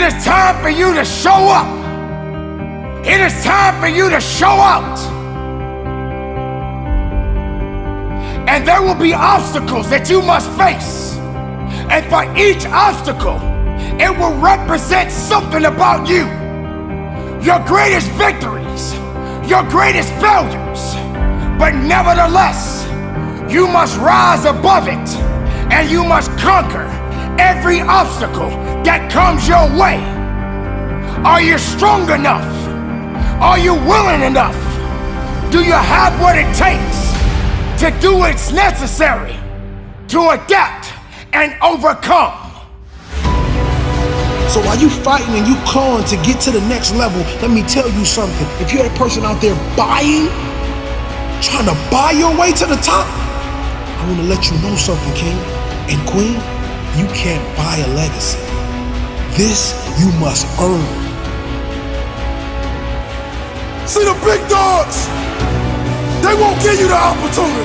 It is time for you to show up. It is time for you to show out. And there will be obstacles that you must face. And for each obstacle, it will represent something about you. Your greatest victories, your greatest failures. But nevertheless, you must rise above it and you must conquer every obstacle that comes your way. Are you strong enough? Are you willing enough? Do you have what it takes to do what's necessary to adapt and overcome? So while you fighting and you clawing to get to the next level, let me tell you something. If you're a person out there trying to buy your way to the top, I want to let you know something, king and queen. You can't buy a legacy. This you must earn. See, the big dogs, they won't give you the opportunity.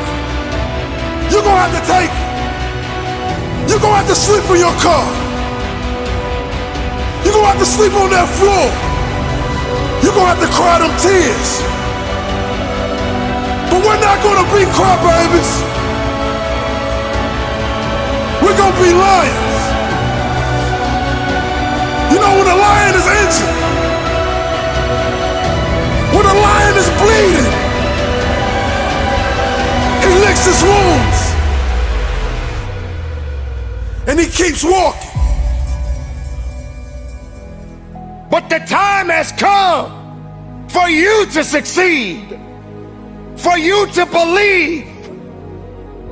You're gonna have to take it. You're gonna have to sleep in your car. You're gonna have to sleep on that floor. You're gonna have to cry them tears. But we're not gonna be crybabies. We're gonna be lions. You know, when a lion is injured, when a lion is bleeding, he licks his wounds and he keeps walking. But the time has come for you to succeed, for you to believe,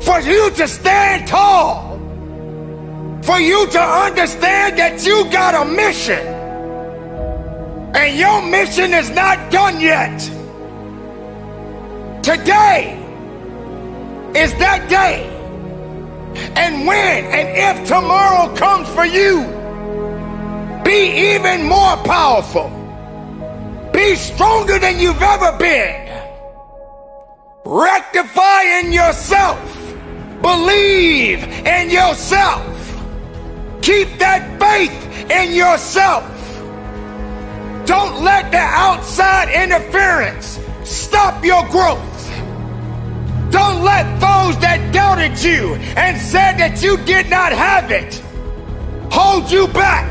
for you to stand tall, for you to understand that you got a mission, and your mission is not done yet. Today is that day, and when and if tomorrow comes for you, be even more powerful. Be stronger than you've ever been. Rectify in yourself. Believe in yourself. Keep that faith in yourself. Don't let the outside interference stop your growth. Don't let those that doubted you and said that you did not have it hold you back.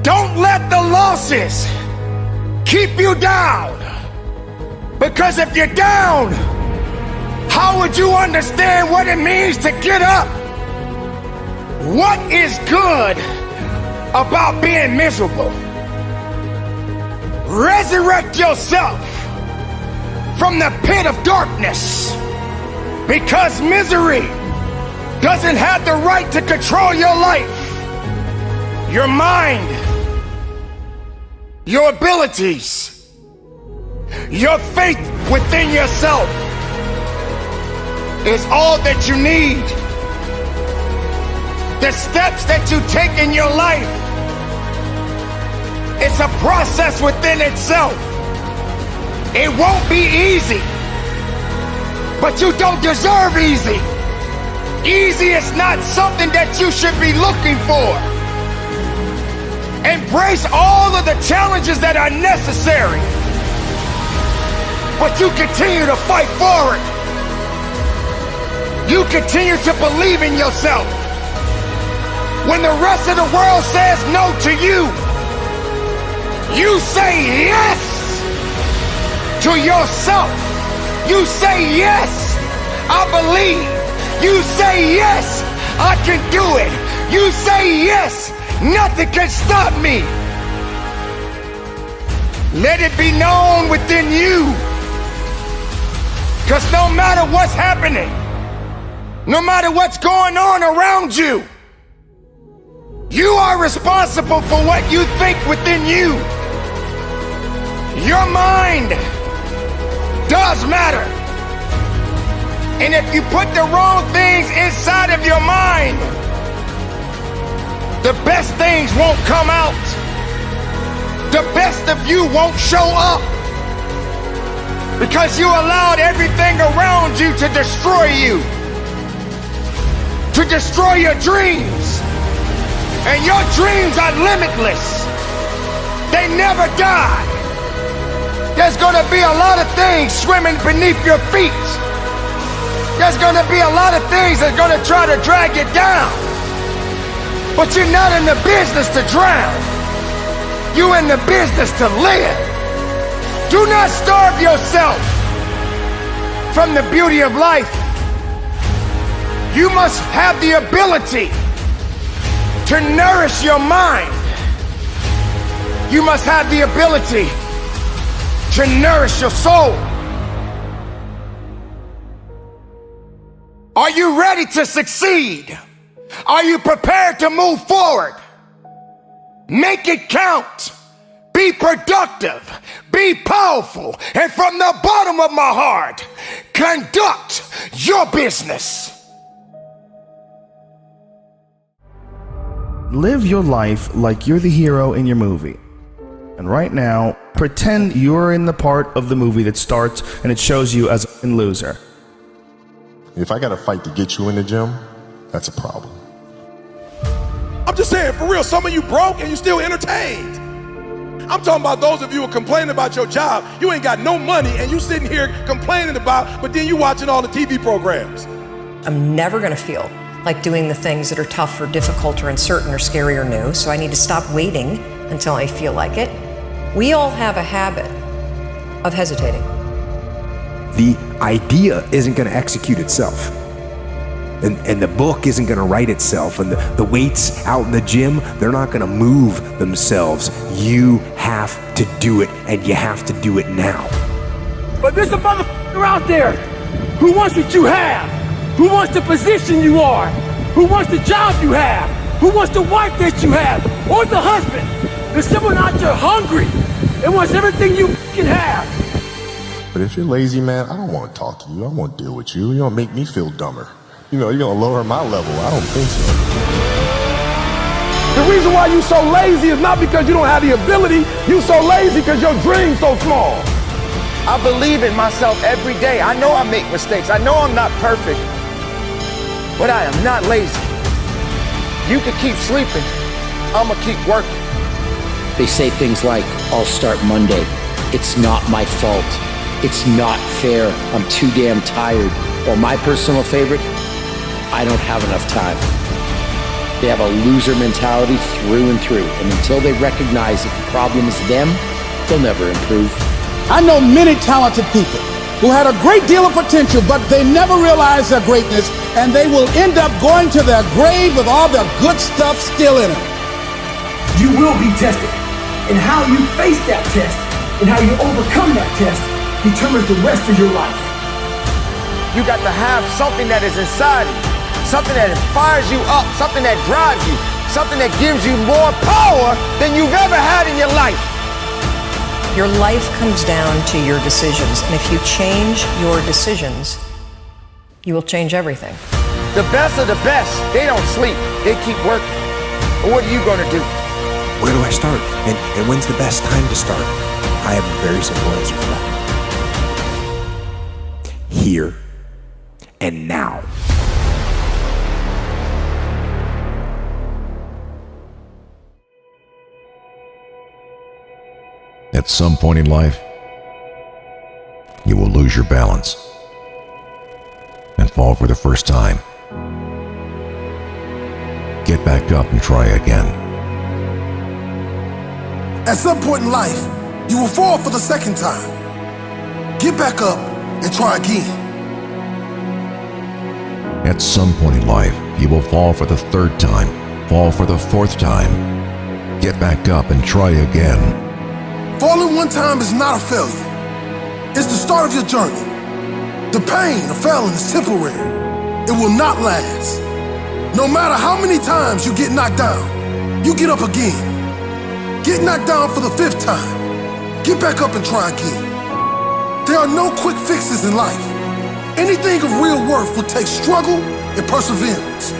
Don't let the losses keep you down. Because if you're down, how would you understand what it means to get up? What is good about being miserable? Resurrect yourself from the pit of darkness, because misery doesn't have the right to control your life. Your mind, your abilities, your faith within yourself is all that you need. The steps that you take in your life, it's a process within itself. It won't be easy, but you don't deserve easy. Easy is not something that you should be looking for. Embrace all of the challenges that are necessary, but you continue to fight forward. You continue to believe in yourself. When the rest of the world says no to you, you say yes to yourself. You say yes, I believe. You say yes, I can do it. You say yes, nothing can stop me. Let it be known within you. Because no matter what's happening, no matter what's going on around you, you are responsible for what you think within you. Your mind does matter. And if you put the wrong things inside of your mind, the best things won't come out. The best of you won't show up. Because you allowed everything around you to destroy you. To destroy your dreams. And your dreams are limitless. They never die. There's gonna be a lot of things swimming beneath your feet. There's gonna be a lot of things that's gonna try to drag you down. But you're not in the business to drown. You're in the business to live. Do not starve yourself from the beauty of life. You must have the ability to nourish your mind. You must have the ability to nourish your soul. Are you ready to succeed? Are you prepared to move forward? Make it count. Be productive. Be powerful. And from the bottom of my heart, conduct your business. Live your life like you're the hero in your movie. And right now, pretend you're in the part of the movie that starts and it shows you as a loser. If I gotta fight to get you in the gym, that's a problem. I'm just saying, for real, some of you broke and you still entertained. I'm talking about those of you who are complaining about your job. You ain't got no money and you sitting here complaining about, but then you watching all the TV programs. I'm never gonna feel like doing the things that are tough or difficult or uncertain or scary or new, so I need to stop waiting until I feel like it. We all have a habit of hesitating. The idea isn't going to execute itself. And the book isn't going to write itself. And the weights out in the gym, they're not going to move themselves. You have to do it, and you have to do it now. But there's a motherfucker out there who wants what you have, who wants the position you are, who wants the job you have, who wants the wife that you have, or the husband. There's someone out there hungry and wants everything you can have. But if you're lazy, man, I don't want to talk to you. I won't deal with you. You're gonna make me feel dumber. You know, you're gonna lower my level. I don't think so. The reason why you so lazy is not because you don't have the ability. You so lazy because your dream's so small. I believe in myself every day. I know I make mistakes. I know I'm not perfect, but I am not lazy. You can keep sleeping. I'ma keep working. They say things like, I'll start Monday. It's not my fault. It's not fair. I'm too damn tired. Or my personal favorite, I don't have enough time. They have a loser mentality through and through. And until they recognize that the problem is them, they'll never improve. I know many talented people who had a great deal of potential, but they never realized their greatness, and they will end up going to their grave with all their good stuff still in them. You will be tested, and how you face that test and how you overcome that test determines the rest of your life. You got to have something that is inside you, something that fires you up, something that drives you, something that gives you more power than you've ever had in your life. Your life comes down to your decisions, and if you change your decisions, you will change everything. The best of the best, they don't sleep, they keep working. But what are you gonna do? Where do I start? And when's the best time to start? I have a very simple answer for that. Here and now. At some point in life, you will lose your balance and fall for the first time. Get back up and try again. At some point in life, you will fall for the second time. Get back up and try again. At some point in life, you will fall for the third time, fall for the fourth time. Get back up and try again. Falling one time is not a failure. It's the start of your journey. The pain of failing is temporary. It will not last. No matter how many times you get knocked down, you get up again. Get knocked down for the fifth time. Get back up and try again. There are no quick fixes in life. Anything of real worth will take struggle and perseverance.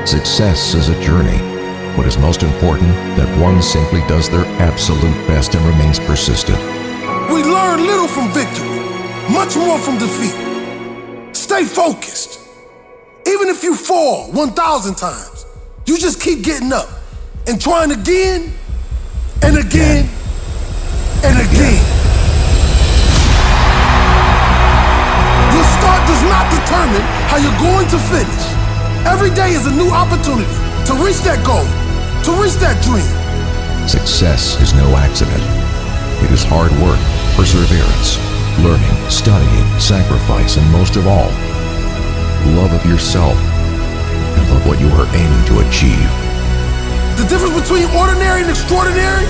Success is a journey. What is most important, that one simply does their absolute best and remains persistent. We learn little from victory, much more from defeat. Stay focused. Even if you fall 1,000 times, you just keep getting up. and trying again and again and again. Your start does not determine how you're going to finish. Every day is a new opportunity to reach that goal, to reach that dream. Success is no accident. It is hard work, perseverance, learning, studying, sacrifice, and most of all, love of yourself and love what you are aiming to achieve. The difference between ordinary and extraordinary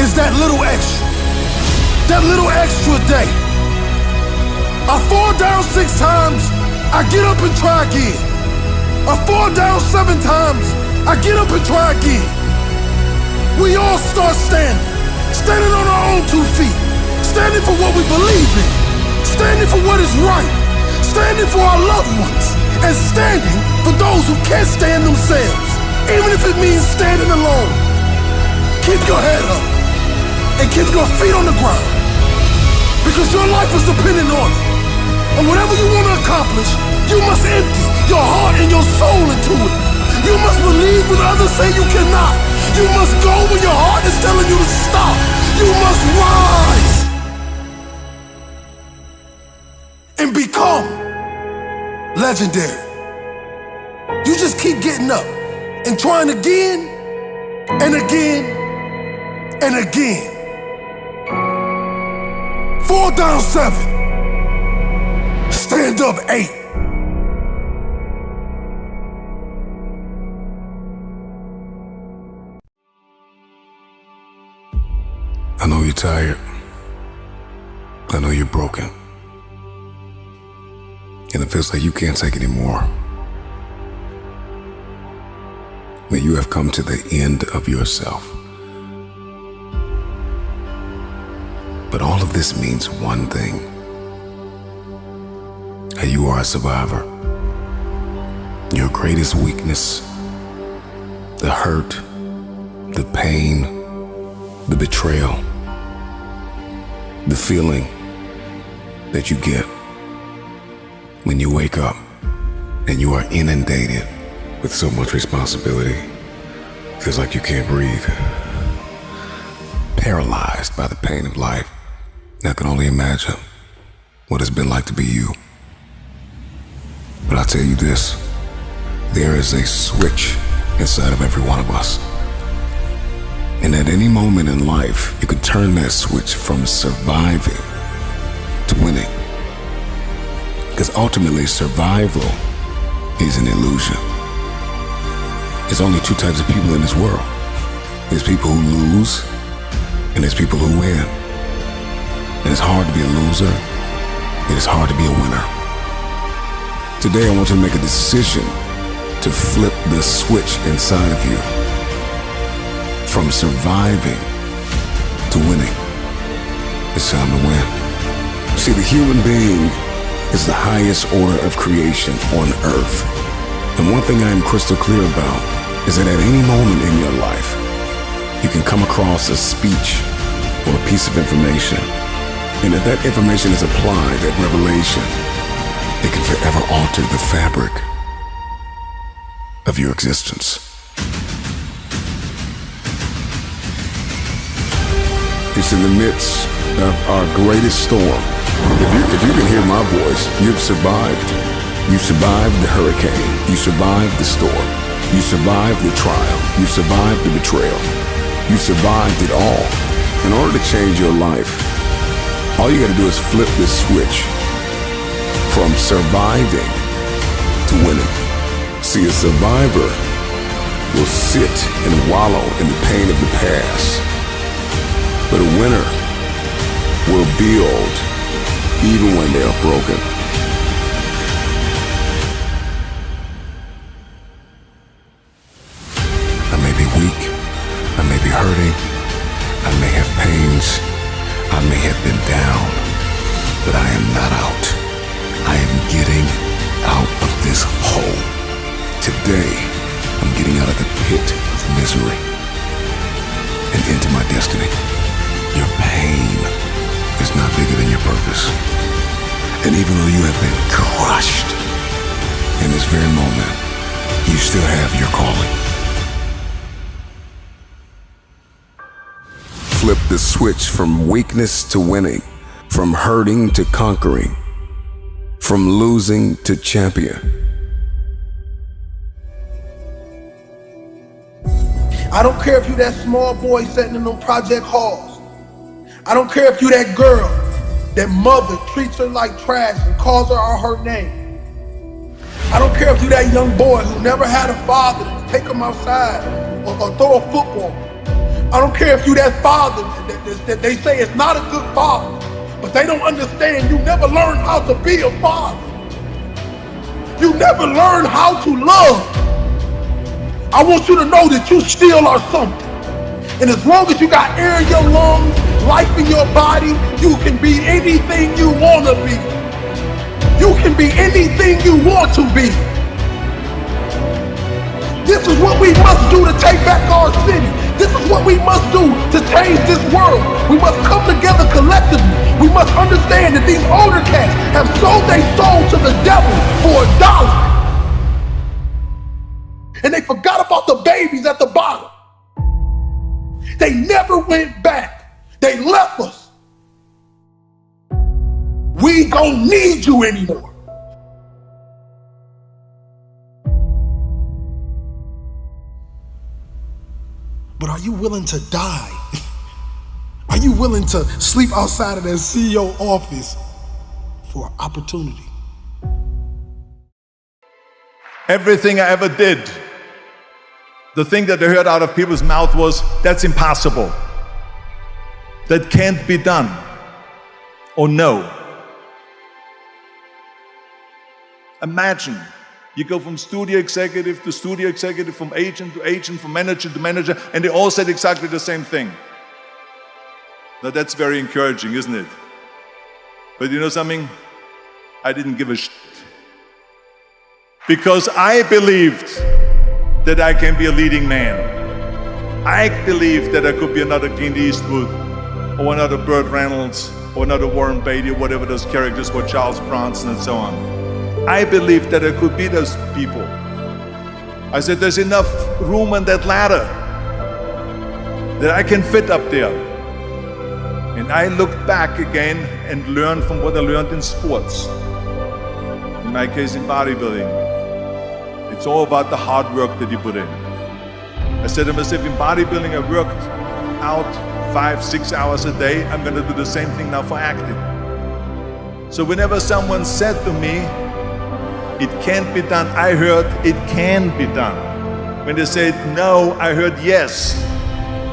is that little extra. That little extra day. I fall down 6 times, I get up and try again. I fall down 7 times, I get up and try again. We all start standing on our own 2 feet, standing for what we believe in, standing for what is right, standing for our loved ones, and standing for those who can't stand themselves, even if it means standing alone. Keep your head up and keep your feet on the ground, because your life is dependent on it. And whatever you want to accomplish, you must empty your heart and your soul into it. You must believe when others say you cannot. You must go when your heart is telling you to stop. You must rise and become legendary. You just keep getting up and trying again and again and again. Fall down 7. Stand up 8. I know you're tired. I know you're broken. And it feels like you can't take it anymore. That you have come to the end of yourself. But all of this means one thing. That you are a survivor. Your greatest weakness, the hurt, the pain, the betrayal, the feeling that you get when you wake up and you are inundated with so much responsibility. Feels like you can't breathe. Paralyzed by the pain of life. I can only imagine what it's been like to be you. But I'll tell you this, there is a switch inside of every one of us. And at any moment in life, you can turn that switch from surviving to winning. Because ultimately, survival is an illusion. There's only 2 types of people in this world. There's people who lose, and there's people who win. And it's hard to be a loser, and it's hard to be a winner. Today, I want you to make a decision to flip the switch inside of you. From surviving to winning. It's time to win. See, the human being is the highest order of creation on earth. And one thing I am crystal clear about is that at any moment in your life, you can come across a speech or a piece of information. And if that information is applied, that revelation, it can forever alter the fabric of your existence. It's in the midst of our greatest storm. If you can hear my voice, you've survived. You survived the hurricane. You survived the storm. You survived the trial. You survived the betrayal. You survived it all. In order to change your life, all you gotta do is flip this switch from surviving to winning. See, a survivor will sit and wallow in the pain of the past. But a winner will build even when they are broken. I may be weak, I may be hurting, I may have pains, I may have been down, but I am not out. I am getting out of this hole. Today, I'm getting out of the pit of misery and into my destiny. Your pain is not bigger than your purpose. And even though you have been crushed in this very moment, you still have your calling. The switch from weakness to winning, from hurting to conquering, from losing to champion. I don't care if you that small boy sitting in them project halls. I don't care if you that girl, that mother treats her like trash and calls her out her name. I don't care if you that young boy who never had a father to take him outside or throw a football. I don't care if you that father that they say is not a good father, but they don't understand you never learned how to be a father. You never learned how to love. I want you to know that you still are something. And as long as you got air in your lungs, life in your body, you can be anything you want to be. You can be anything you want to be. This is what we must do to take back our city. This is what we must do to change this world. We must come together collectively. We must understand that these older cats have sold their soul to the devil for $1. And they forgot about the babies at the bottom. They never went back. They left us. We don't need you anymore. But are you willing to die? Are you willing to sleep outside of that CEO office for opportunity? Everything I ever did, the thing that I heard out of people's mouth was, that's impossible. That can't be done. Or no. Imagine, you go from studio executive to studio executive, from agent to agent, from manager to manager, and they all said exactly the same thing. Now that's very encouraging, isn't it? But you know something? I didn't give a shit. Because I believed that I can be a leading man. I believed that I could be another Clint Eastwood, or another Burt Reynolds, or another Warren Beatty, or whatever those characters were, Charles Bronson and so on. I believed that I could be those people. I said, there's enough room on that ladder that I can fit up there. And I looked back again and learned from what I learned in sports. In my case, in bodybuilding. It's all about the hard work that you put in. I said to myself, in bodybuilding, I worked out 5-6 hours a day. I'm going to do the same thing now for acting. So whenever someone said to me, it can't be done, I heard it can be done. When they said no, I heard yes.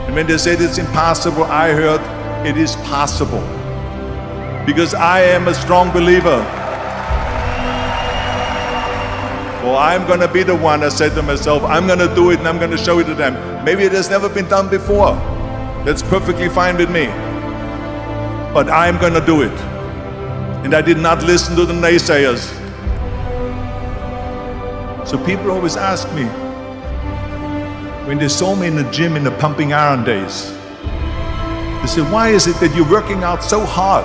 And when they said it's impossible, I heard it is possible. Because I am a strong believer. Well, I'm going to be the one, I said to myself, I'm going to do it and I'm going to show it to them. Maybe it has never been done before. That's perfectly fine with me. But I'm going to do it. And I did not listen to the naysayers. So people always ask me, when they saw me in the gym in the pumping iron days, they said, why is it that you're working out so hard?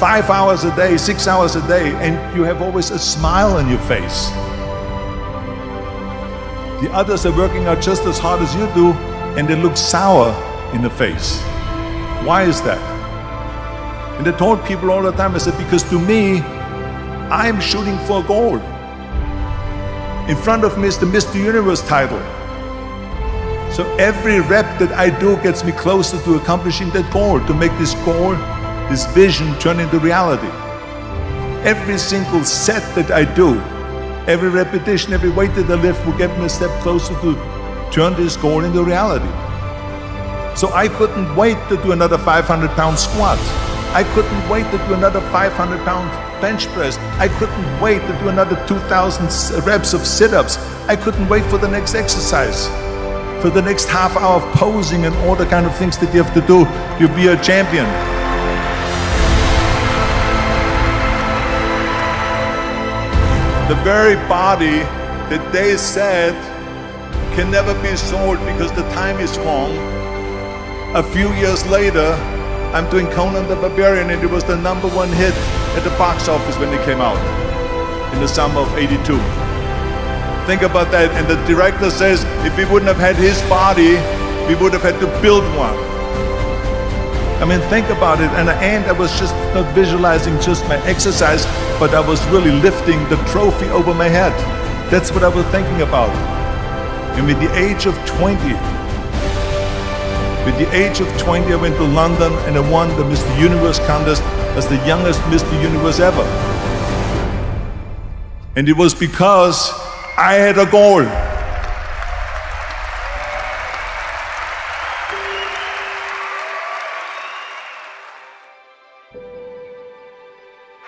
5 hours a day, 6 hours a day, and you have always a smile on your face. The others are working out just as hard as you do, and they look sour in the face. Why is that? And I told people all the time, I said, because to me, I'm shooting for gold. In front of me is the Mr. Universe title. So every rep that I do gets me closer to accomplishing that goal, to make this goal, this vision turn into reality. Every single set that I do, every repetition, every weight that I lift will get me a step closer to turn this goal into reality. So I couldn't wait to do another 500-pound squat. I couldn't wait to do another 500-pound bench press. I couldn't wait to do another 2,000 reps of sit-ups. I couldn't wait for the next exercise, for the next half hour of posing and all the kind of things that you have to do to be a champion. The very body that they said can never be sold because the time is wrong. A few years later, I'm doing Conan the Barbarian, and it was the #1 hit at the box office when it came out in the summer of '82. Think about that. And the director says, if we wouldn't have had his body, we would have had to build one. I mean, think about it. And I was just not visualizing just my exercise, but I was really lifting the trophy over my head. That's what I was thinking about. And with the age of 20, I went to London and I won the Mr. Universe contest as the youngest Mr. Universe ever. And it was because I had a goal.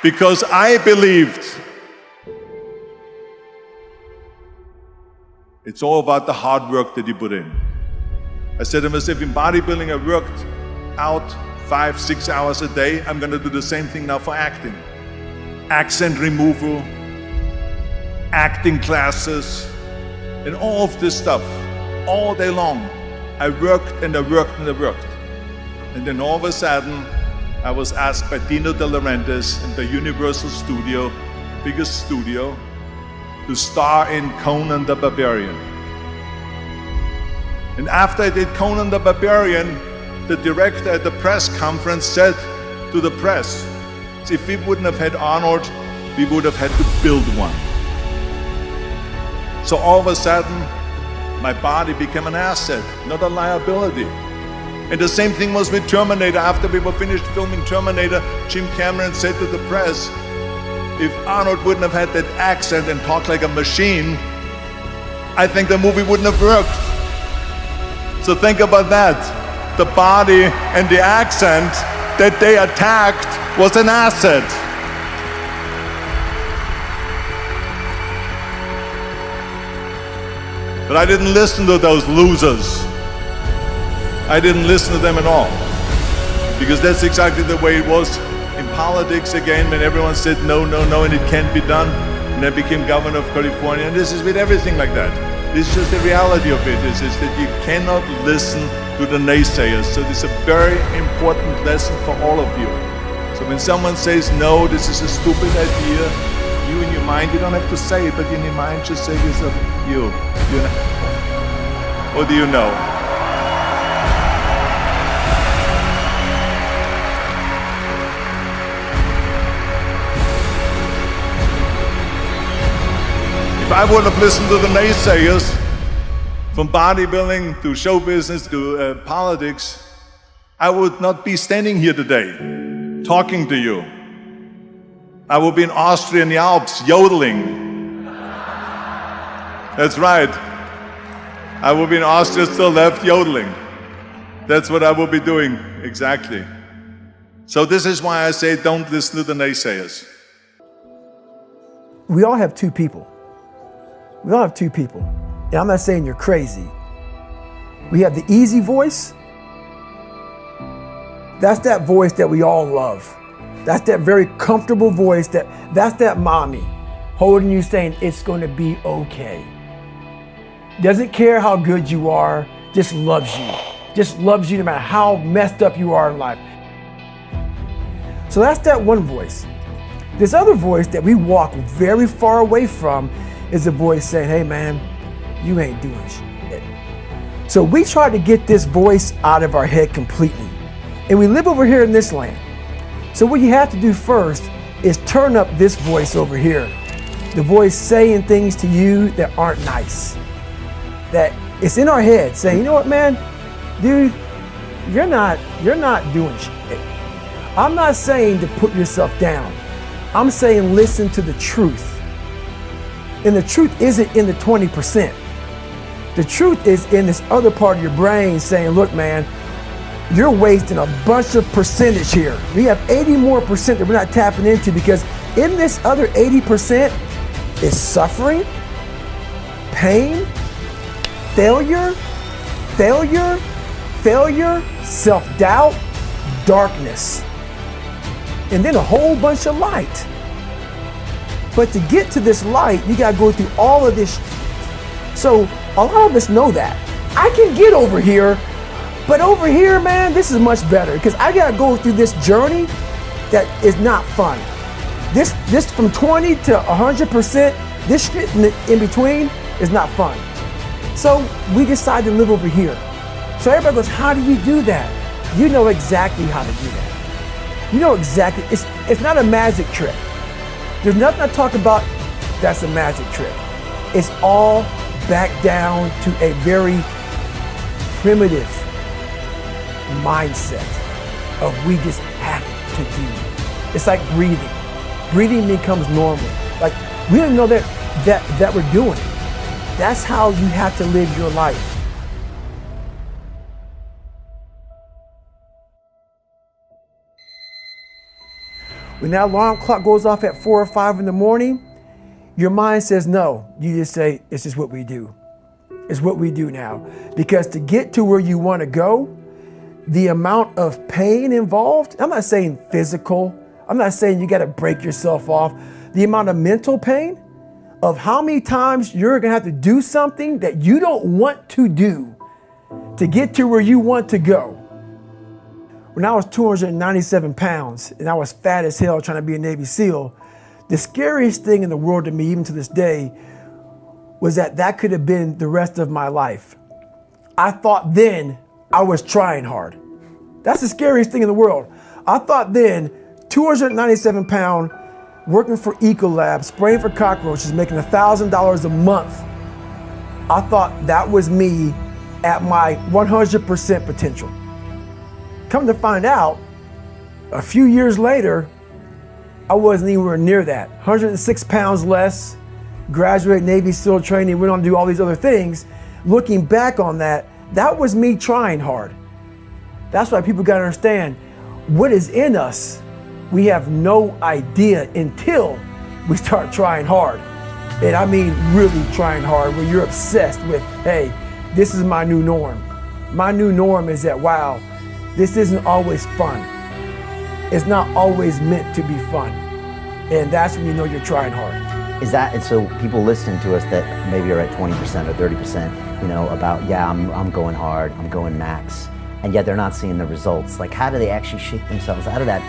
Because I believed it's all about the hard work that you put in. I said to myself, in bodybuilding, I worked out 5-6 hours a day. I'm going to do the same thing now for acting. Accent removal, acting classes, and all of this stuff, all day long. I worked and I worked and I worked. And then all of a sudden, I was asked by Dino De Laurentiis in the Universal Studio, biggest studio, to star in Conan the Barbarian. And after I did Conan the Barbarian, the director at the press conference said to the press, if we wouldn't have had Arnold, we would have had to build one. So all of a sudden, my body became an asset, not a liability. And the same thing was with Terminator. After we were finished filming Terminator, Jim Cameron said to the press, if Arnold wouldn't have had that accent and talked like a machine, I think the movie wouldn't have worked. So think about that. The body and the accent that they attacked was an asset. But I didn't listen to those losers. I didn't listen to them at all. Because that's exactly the way it was in politics again, when everyone said no, no, no, and it can't be done. And I became governor of California, and this is with everything like that. This is just the reality of it, is that you cannot listen to the naysayers. So this is a very important lesson for all of you. So when someone says, no, this is a stupid idea, you in your mind, you don't have to say it, but in your mind just say to yourself, you know. Or do you know? If I would have listened to the naysayers, from bodybuilding to show business to politics, I would not be standing here today, talking to you. I would be in Austria in the Alps, yodeling. That's right. I would be in Austria still left, yodeling. That's what I will be doing, exactly. So this is why I say don't listen to the naysayers. We all have two people. We all have two people. And I'm not saying you're crazy. We have the easy voice. That's that voice that we all love. That's that very comfortable voice, that's that mommy holding you saying it's going to be okay. Doesn't care how good you are, just loves you. Just loves you no matter how messed up you are in life. So that's that one voice. This other voice that we walk very far away from is a voice saying, hey man, you ain't doing shit. So we try to get this voice out of our head completely. And we live over here in this land. So what you have to do first is turn up this voice over here. The voice saying things to you that aren't nice. That it's in our head saying, you know what, man, dude, you're not doing shit. I'm not saying to put yourself down. I'm saying listen to the truth. And the truth isn't in the 20%. The truth is in this other part of your brain saying, look, man, you're wasting a bunch of percentage here. We have 80 more percent that we're not tapping into, because in this other 80% is suffering, pain, failure, self-doubt, darkness, and then a whole bunch of light. But to get to this light, you gotta go through all of this. So a lot of us know that. I can get over here, but over here, man, this is much better, because I gotta go through this journey that is not fun. This from 20 to 100%, this shit in between is not fun. So we decide to live over here. So everybody goes, how do you do that? You know exactly how to do that. You know exactly, it's not a magic trick. There's nothing I talk about that's a magic trick. It's all back down to a very primitive mindset of we just have to do. It's like breathing. Breathing becomes normal. Like we don't know that we're doing it. That's how you have to live your life. When that alarm clock goes off at 4 or 5 in the morning, your mind says no. You just say, it's just what we do. It's what we do now. Because to get to where you want to go, the amount of pain involved, I'm not saying physical, I'm not saying you got to break yourself off. The amount of mental pain of how many times you're going to have to do something that you don't want to do to get to where you want to go. When I was 297 pounds and I was fat as hell trying to be a Navy SEAL, the scariest thing in the world to me, even to this day, was that could have been the rest of my life. I thought then I was trying hard. That's the scariest thing in the world. I thought then, 297 pound, working for Ecolab, spraying for cockroaches, making $1,000 a month. I thought that was me at my 100% potential. Come to find out, a few years later, I wasn't anywhere near that. 106 pounds less, graduated Navy SEAL training, went on to do all these other things. Looking back on that, that was me trying hard. That's why people gotta understand, what is in us, we have no idea until we start trying hard. And I mean really trying hard, where you're obsessed with, hey, this is my new norm. My new norm is that, wow, this isn't always fun. It's not always meant to be fun. And that's when you know you're trying hard. Is that, and so people listening to us that maybe are at 20% or 30%, you know, about, yeah, I'm going hard, I'm going max, and yet they're not seeing the results. Like, how do they actually shake themselves out of that?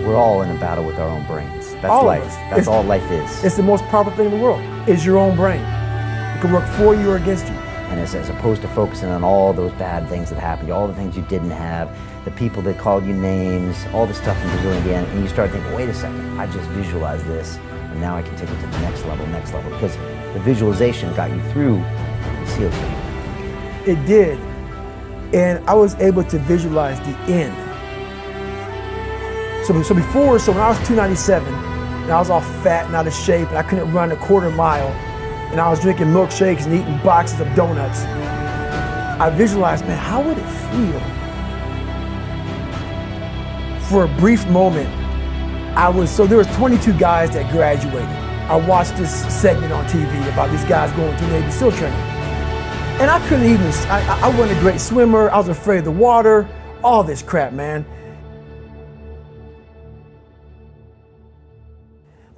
We're all in a battle with our own brains. That's all life. That's all life is. It's the most powerful thing in the world, is your own brain. It can work for you or against you. And as opposed to focusing on all those bad things that happened, all the things you didn't have, the people that called you names, all the stuff in Brazil, Indiana, and you start thinking, wait a second, I just visualized this, and now I can take it to the next level, because the visualization got you through the SEAL training. It did, and I was able to visualize the end. So when I was 297, and I was all fat and out of shape, and I couldn't run a quarter mile, and I was drinking milkshakes and eating boxes of donuts, I visualized, man, how would it feel? For a brief moment, there was 22 guys that graduated. I watched this segment on TV about these guys going through Navy SEAL training. And I couldn't even, I wasn't a great swimmer, I was afraid of the water, all this crap, man.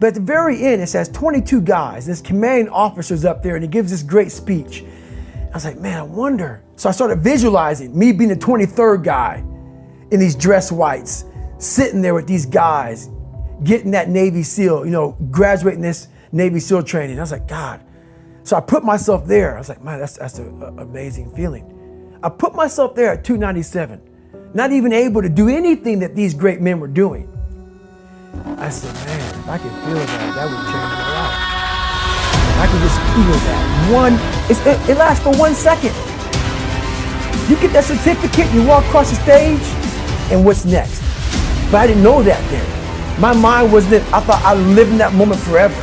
But at the very end, it says 22 guys. This commanding officer's up there and he gives this great speech. I was like, man, I wonder. So I started visualizing me being the 23rd guy in these dress whites, sitting there with these guys, getting that Navy SEAL, graduating this Navy SEAL training. I was like, God. So I put myself there. I was like, man, that's an amazing feeling. I put myself there at 297, not even able to do anything that these great men were doing. I said, man, if I could feel that would change my life. If I could just feel that. It lasts for 1 second. You get that certificate, you walk across the stage, and what's next? But I didn't know that then. My mind was that I thought I lived in that moment forever.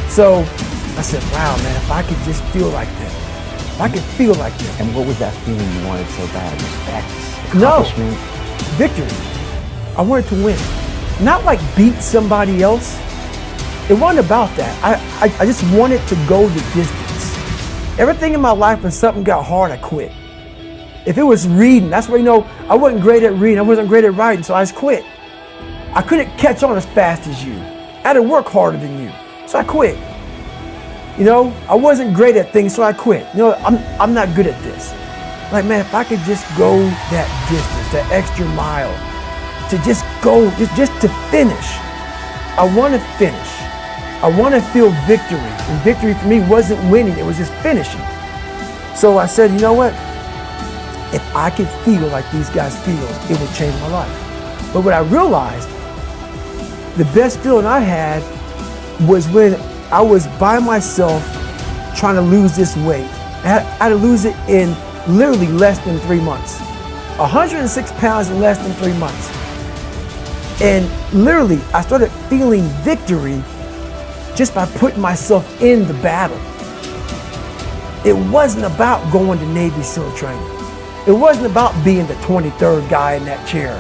So I said, wow, man, if I could just feel like that. If I could feel like that. And what was that feeling you wanted so bad? Respect? No, accomplishment? victory. I wanted to win. Not like beat somebody else. It wasn't about that. I just wanted to go the distance. Everything in my life, when something got hard, I quit. If it was reading, that's where, I wasn't great at reading, I wasn't great at writing, so I just quit. I couldn't catch on as fast as you. I had to work harder than you, so I quit. I wasn't great at things, so I quit. I'm not good at this. Like, man, if I could just go that distance, that extra mile, to just go, just to finish. I want to finish. I want to feel victory. And victory for me wasn't winning, it was just finishing. So I said, you know what? if I could feel like these guys feel, it would change my life. But what I realized, the best feeling I had was when I was by myself trying to lose this weight. I had to lose it in literally less than 3 months. 106 pounds in less than 3 months. And literally, I started feeling victory just by putting myself in the battle. It wasn't about going to Navy SEAL training. It wasn't about being the 23rd guy in that chair.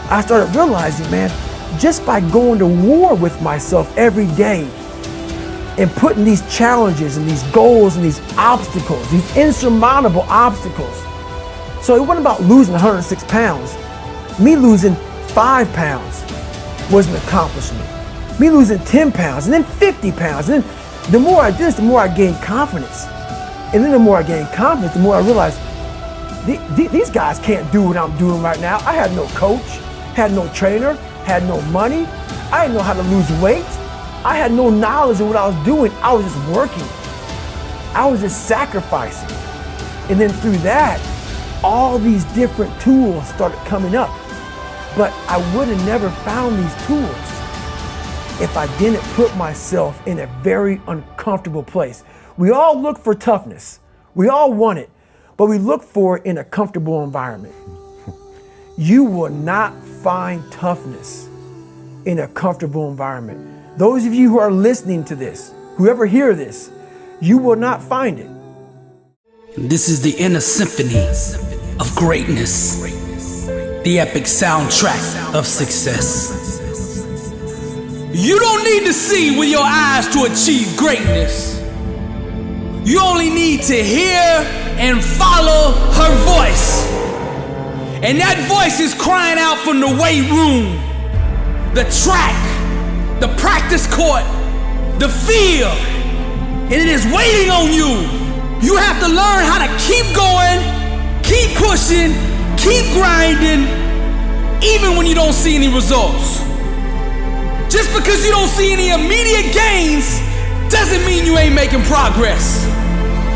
I started realizing, man, just by going to war with myself every day and putting these challenges and these goals and these obstacles, these insurmountable obstacles. So it wasn't about losing 106 pounds. Me losing 5 pounds was an accomplishment. Me losing 10 pounds and then 50 pounds. And then the more I did this, the more I gained confidence. And then the more I gained confidence, the more I realized these guys can't do what I'm doing right now. I had no coach, had no trainer, had no money. I didn't know how to lose weight. I had no knowledge of what I was doing. I was just working. I was just sacrificing. And then through that, all these different tools started coming up. But I would have never found these tools if I didn't put myself in a very uncomfortable place. We all look for toughness. We all want it, but we look for it in a comfortable environment. You will not find toughness in a comfortable environment. Those of you who are listening to this, whoever hear this, you will not find it. This is the inner symphony of greatness, the epic soundtrack of success. You don't need to see with your eyes to achieve greatness. You only need to hear and follow her voice. And that voice is crying out from the weight room, the track, the practice court, the field. And it is waiting on you. You have to learn how to keep going, keep pushing, keep grinding, even when you don't see any results. Just because you don't see any immediate gains doesn't mean you ain't making progress.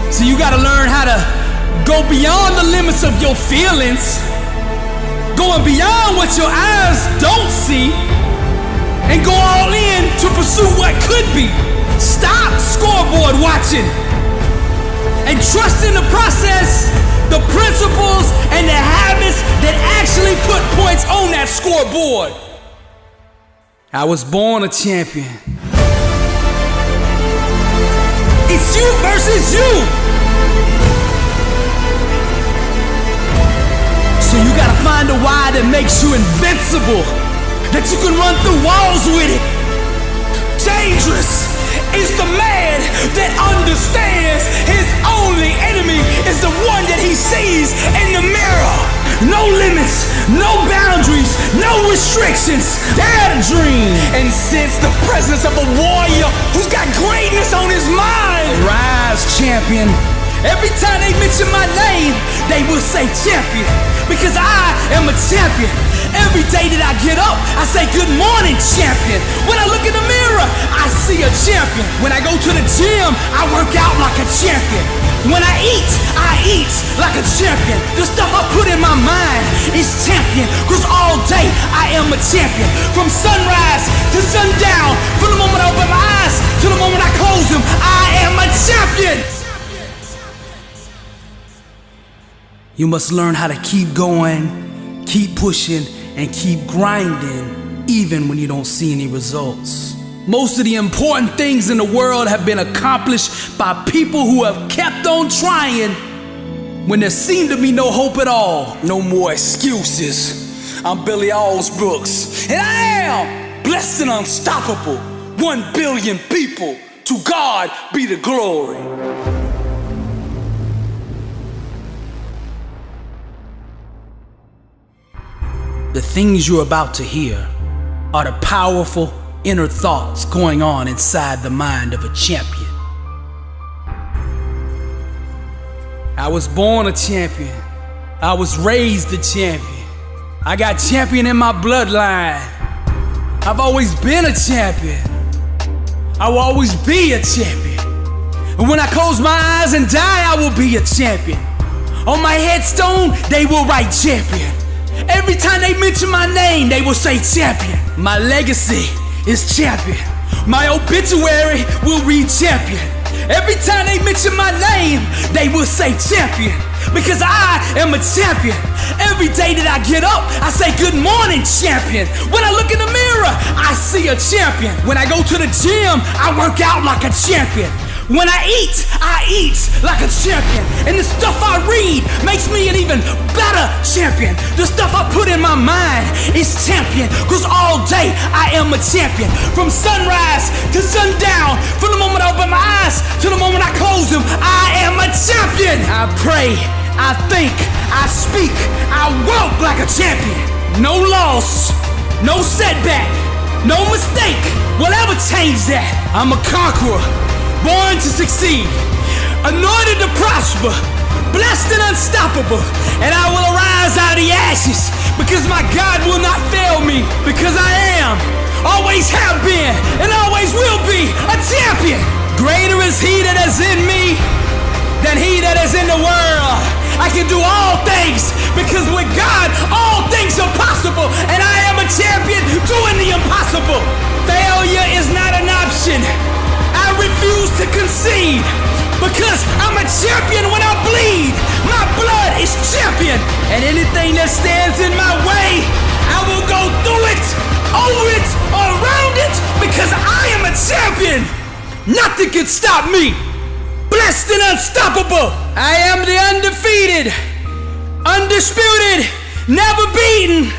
So you gotta learn how to go beyond the limits of your feelings, going beyond what your eyes don't see, and go all in to pursue what could be. Stop scoreboard watching and trust in the process, the principles, and the habits that actually put points on that scoreboard. I was born a champion. It's you versus you. So you gotta find a why that makes you invincible, that you can run through walls with it. Dangerous is the man that understands his only enemy is the one that he sees in the mirror. No limits, no boundaries, no restrictions. Dare to dream and sense the presence of a warrior who's got greatness on his mind. Rise, champion. Every time they mention my name, they will say champion, because I am a champion. Every day that I get up, I say good morning, champion. When I look in the mirror, I see a champion. When I go to the gym, I work out like a champion. When I eat like a champion. The stuff I put in my mind is champion, because all day I am a champion. From sunrise to sundown, from the moment I open my eyes to the moment I close them, I am a champion. You must learn how to keep going, keep pushing, and keep grinding, even when you don't see any results. Most of the important things in the world have been accomplished by people who have kept on trying when there seemed to be no hope at all. No more excuses. I'm Billy Alsbrooks, and I am blessed and unstoppable. 1 billion people, to God be the glory. The things you're about to hear are the powerful inner thoughts going on inside the mind of a champion. I was born a champion. I was raised a champion. I got champion in my bloodline. I've always been a champion. I will always be a champion. And when I close my eyes and die, I will be a champion. On my headstone, they will write champion. Every time they mention my name, they will say champion. My legacy is champion. My obituary will read champion. Every time they mention my name, they will say champion. Because I am a champion. Every day that I get up, I say good morning, champion. When I look in the mirror, I see a champion. When I go to the gym, I work out like a champion. When I eat like a champion. And the stuff I read makes me an even better champion. The stuff I put in my mind is champion. Cause all day I am a champion. From sunrise to sundown, from the moment I open my eyes to the moment I close them, I am a champion. I pray, I think, I speak, I walk like a champion. No loss, no setback, no mistake will ever change that. I'm a conqueror, born to succeed, anointed to prosper, blessed and unstoppable, and I will arise out of the ashes, because my God will not fail me, because I am, always have been, and always will be a champion. Greater is he that is in me than he that is in the world. I can do all things, because with God all things are possible, and I am a champion doing the impossible. Failure is not an option. I refuse to concede, because I'm a champion when I bleed. My blood is champion, and anything that stands in my way, I will go through it, over it, around it, because I am a champion. Nothing can stop me. Blessed and unstoppable. I am the undefeated, undisputed, never beaten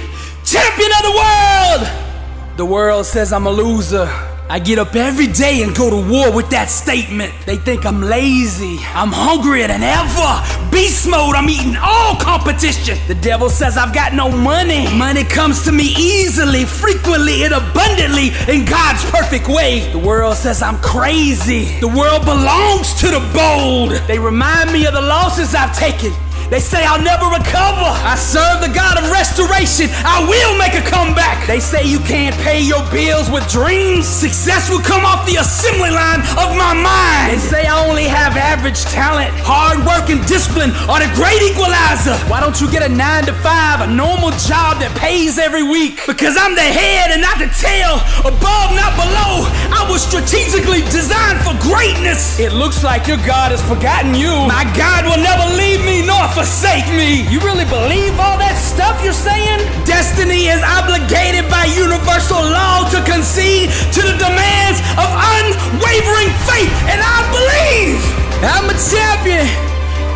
champion of the world. The world says I'm a loser. I get up every day and go to war with that statement. They think I'm lazy. I'm hungrier than ever. Beast mode, I'm eating all competition. The devil says I've got no money. Money comes to me easily, frequently, and abundantly in God's perfect way. The world says I'm crazy. The world belongs to the bold. They remind me of the losses I've taken. They say I'll never recover. I serve the God of restoration. I will make a comeback. They say you can't pay your bills with dreams. Success will come off the assembly line of my mind. They say I only have average talent. Hard work and discipline are the great equalizer. Why don't you get a 9-to-5, a normal job that pays every week? Because I'm the head and not the tail. Above, not below. I was strategically designed for greatness. It looks like your God has forgotten you. My God will never leave me nor forsake me. You really believe all that stuff you're saying? Destiny is obligated by universal law to concede to the demands of unwavering faith, and I believe I'm a champion,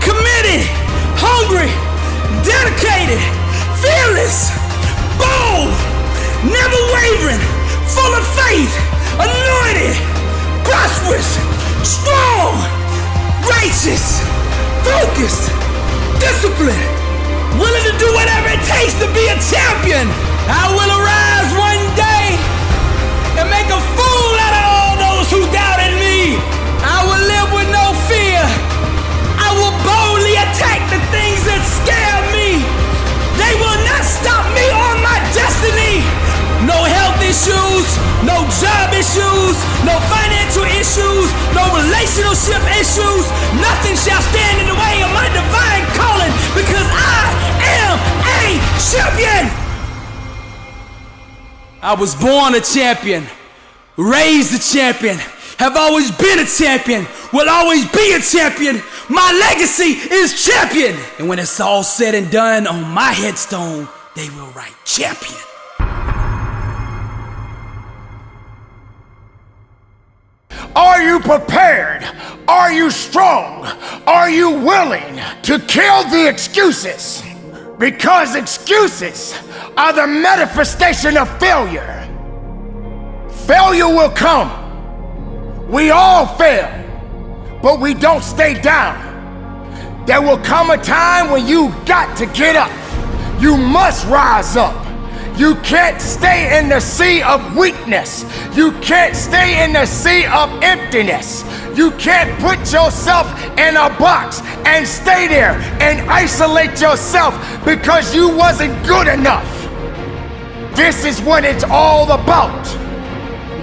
committed, hungry, dedicated, fearless, bold, never wavering, full of faith, anointed, prosperous, strong, righteous, focused, disciplined, willing to do whatever it takes to be a champion. I will arise one day and make a fool out of all those who doubted me. I will live with no fear. I will boldly attack the things that scare me. They will not stop me on my destiny. No health issues, no job issues, no financial issues, no relationship issues. Nothing shall stand in the way of my divine calling, because I am a champion. I was born a champion, raised a champion, have always been a champion, will always be a champion. My legacy is champion. And when it's all said and done, on my headstone, they will write champion. Are you prepared? Are you strong? Are you willing to kill the excuses? Because excuses are the manifestation of failure. Failure will come. We all fail, but we don't stay down. There will come a time when you got to get up. You must rise up. You can't stay in the sea of weakness. You can't stay in the sea of emptiness. You can't put yourself in a box and stay there and isolate yourself because you wasn't good enough. This is what it's all about.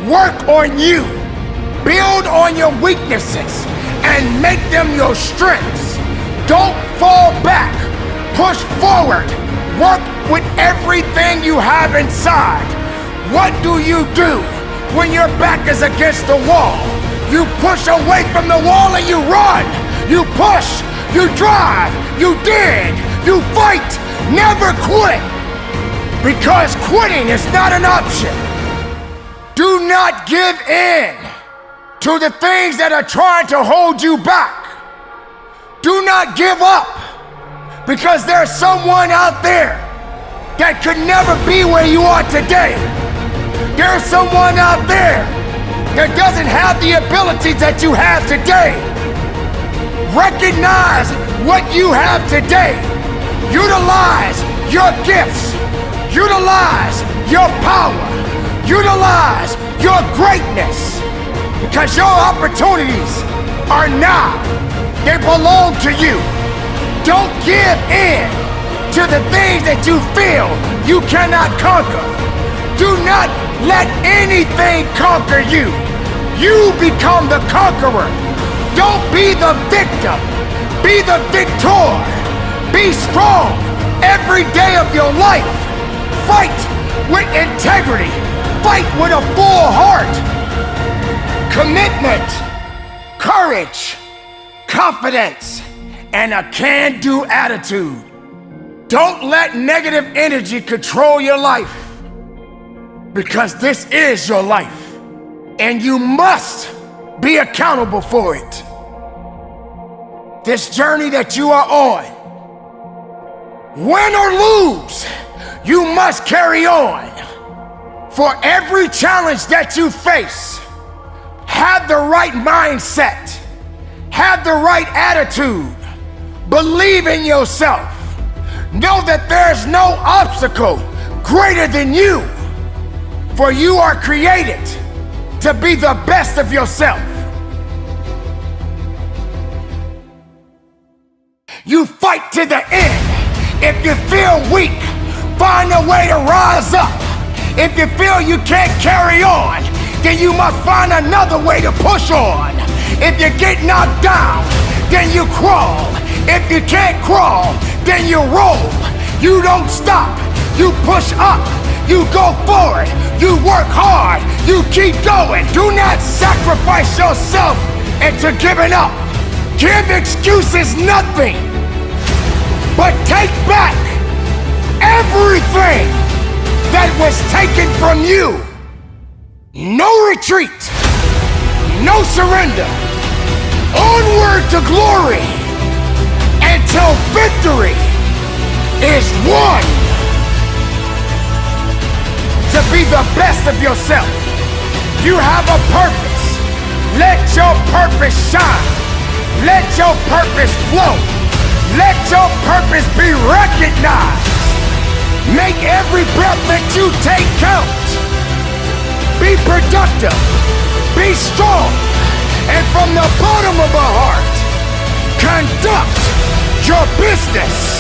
Work on you. Build on your weaknesses and make them your strengths. Don't fall back. Push forward. Work with everything you have inside. What do you do when your back is against the wall? You push away from the wall and you run. You push, you drive, you dig, you fight. Never quit. Because quitting is not an option. Do not give in to the things that are trying to hold you back. Do not give up, because there's someone out there that could never be where you are today. There's someone out there that doesn't have the ability that you have today. Recognize what you have today. Utilize your gifts. Utilize your power. Utilize your greatness, because your opportunities are now. They belong to you. Don't give in to the things that you feel you cannot conquer. Do not let anything conquer you. You become the conqueror. Don't be the victim. Be the victor. Be strong every day of your life. Fight with integrity. Fight with a full heart. Commitment, courage, confidence, and a can-do attitude. Don't let negative energy control your life, because this is your life, and you must be accountable for it. This journey that you are on, win or lose, you must carry on. For every challenge that you face, have the right mindset. Have the right attitude. Believe in yourself. Know that there's no obstacle greater than you. For you are created to be the best of yourself. You fight to the end. If you feel weak, find a way to rise up. If you feel you can't carry on, then you must find another way to push on. If you get knocked down, then you crawl. If you can't crawl, then you roll. You don't stop. You push up. You go forward. You work hard. You keep going. Do not sacrifice yourself into giving up. Give excuses nothing, but take back everything that was taken from you. No retreat. No surrender. Onward to glory until victory is won. To be the best of yourself. You have a purpose. Let your purpose shine. Let your purpose flow. Let your purpose be recognized. Make every breath that you take count. Be productive. Be strong. And from the bottom of our heart, conduct your business.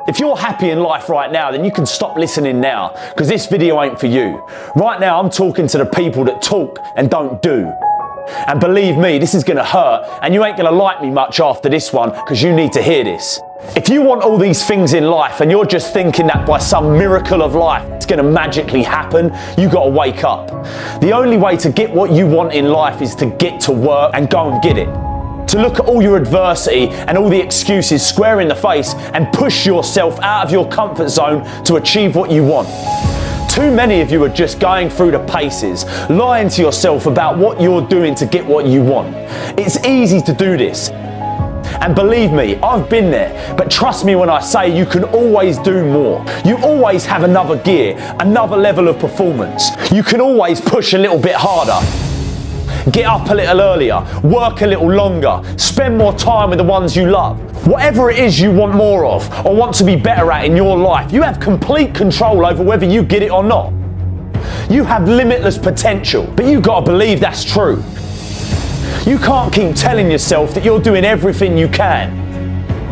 If you're happy in life right now, then you can stop listening now, because this video ain't for you. Right now, I'm talking to the people that talk and don't do. And believe me, this is gonna hurt, and you ain't gonna like me much after this one, because you need to hear this. If you want all these things in life and you're just thinking that by some miracle of life it's gonna magically happen, you gotta wake up. The only way to get what you want in life is to get to work and go and get it. To look at all your adversity and all the excuses square in the face and push yourself out of your comfort zone to achieve what you want. Too many of you are just going through the paces, lying to yourself about what you're doing to get what you want. It's easy to do this. And believe me, I've been there, but trust me when I say you can always do more. You always have another gear, another level of performance. You can always push a little bit harder. Get up a little earlier, work a little longer, spend more time with the ones you love. Whatever it is you want more of or want to be better at in your life, you have complete control over whether you get it or not. You have limitless potential, but you gotta believe that's true. You can't keep telling yourself that you're doing everything you can.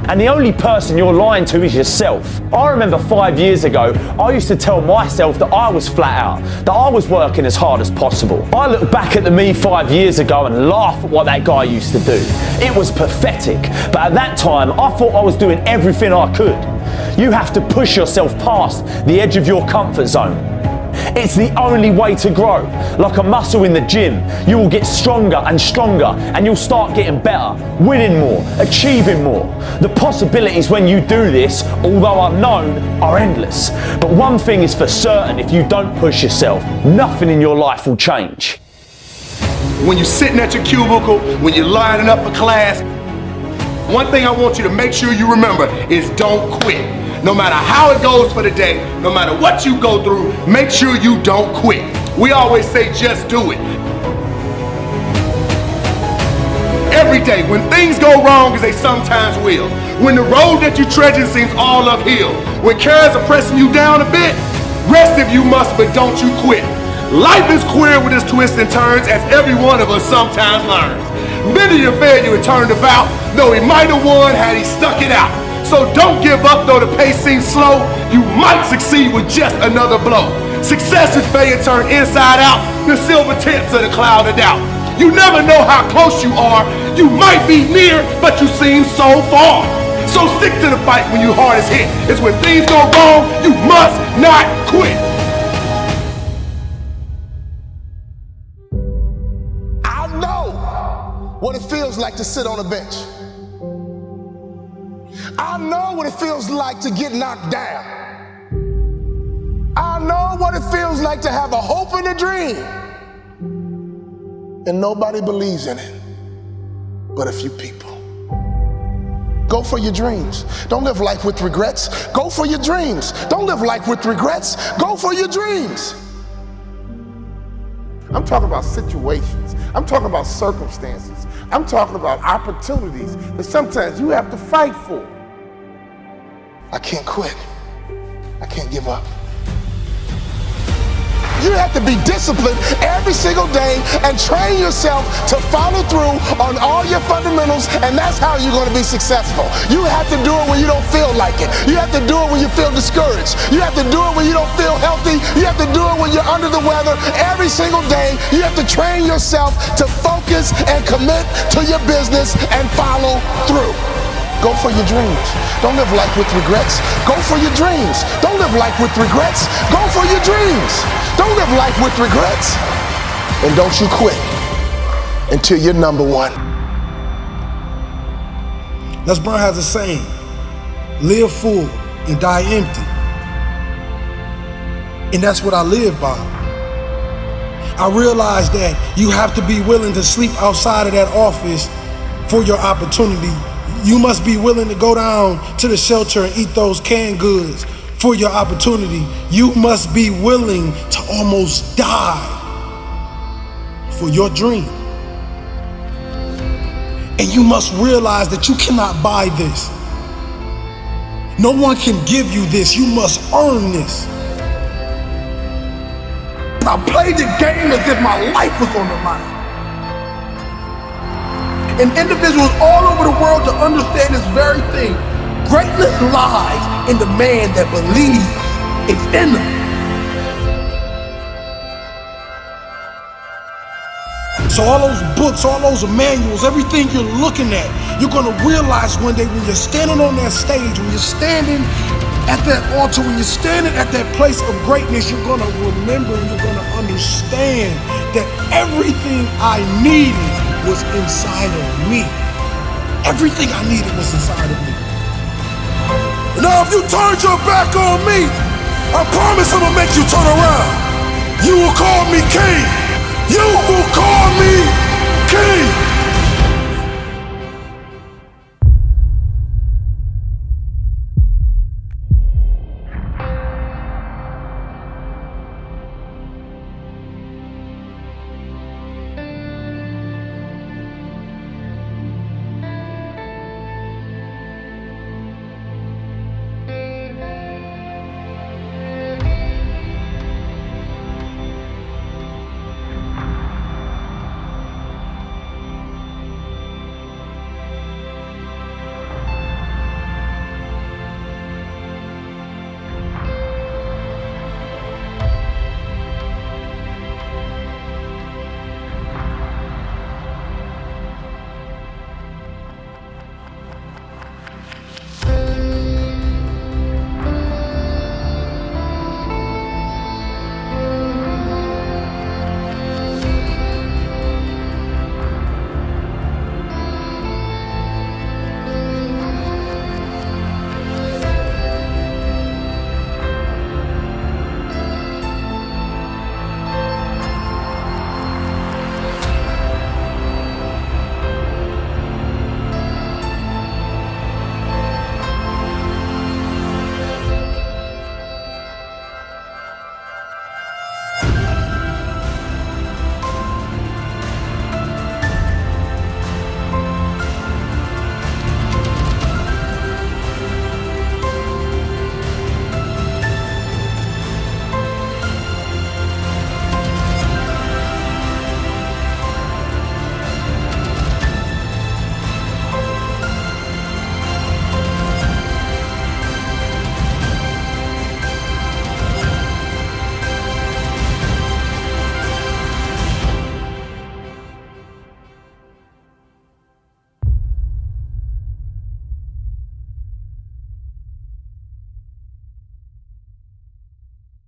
And the only person you're lying to is yourself. I remember 5 years ago, I used to tell myself that I was flat out, that I was working as hard as possible. I look back at the me 5 years ago and laugh at what that guy used to do. It was pathetic, but at that time, I thought I was doing everything I could. You have to push yourself past the edge of your comfort zone. It's the only way to grow. Like a muscle in the gym, you will get stronger and stronger, and you'll start getting better, winning more, achieving more. The possibilities when you do this, although unknown, are endless. But one thing is for certain, if you don't push yourself, nothing in your life will change. When you're sitting at your cubicle, when you're lining up for class, one thing I want you to make sure you remember is don't quit. No matter how it goes for the day, no matter what you go through, make sure you don't quit. We always say just do it. Every day, when things go wrong, as they sometimes will, when the road that you're treading seems all uphill, when cares are pressing you down a bit, rest if you must, but don't you quit. Life is queer with its twists and turns, as every one of us sometimes learns. Many a failure turned about, though he might have won had he stuck it out. So don't give up though the pace seems slow. You might succeed with just another blow. Success is failure turned inside out. The silver tips of the cloud of doubt. You never know how close you are. You might be near, but you seem so far. So stick to the fight when your heart is hit. It's when things go wrong, you must not quit. I know what it feels like to sit on a bench. I know what it feels like to get knocked down. I know what it feels like to have a hope and a dream, and nobody believes in it but a few people. Go for your dreams. Don't live life with regrets. Go for your dreams. Don't live life with regrets. Go for your dreams. I'm talking about situations. I'm talking about circumstances. I'm talking about opportunities that sometimes you have to fight for. I can't quit. I can't give up. You have to be disciplined every single day and train yourself to follow through on all your fundamentals, and that's how you're going to be successful. You have to do it when you don't feel like it. You have to do it when you feel discouraged. You have to do it when you don't feel healthy. You have to do it when you're under the weather. Every single day, you have to train yourself to focus and commit to your business and follow through. Go for your dreams. Don't live life with regrets. Go for your dreams. Don't live life with regrets. Go for your dreams. Don't live life with regrets. And don't you quit until you're number one. Les Brown has a saying, live full and die empty. And that's what I live by. I realize that you have to be willing to sleep outside of that office for your opportunity. You must be willing to go down to the shelter and eat those canned goods for your opportunity. You must be willing to almost die for your dream. And you must realize that you cannot buy this. No one can give you this. You must earn this. I played the game as if my life was on the line. And individuals all over the world to understand this very thing. Greatness lies in the man that believes it's in them. So all those books, all those manuals, everything you're looking at, you're gonna realize one day when you're standing on that stage, when you're standing at that altar, when you're standing at that place of greatness, you're gonna remember and you're gonna understand that everything I needed was inside of me. Everything I needed was inside of me. Now if you turned your back on me, I promise I'm gonna make you turn around. You will call me king. You will call me king.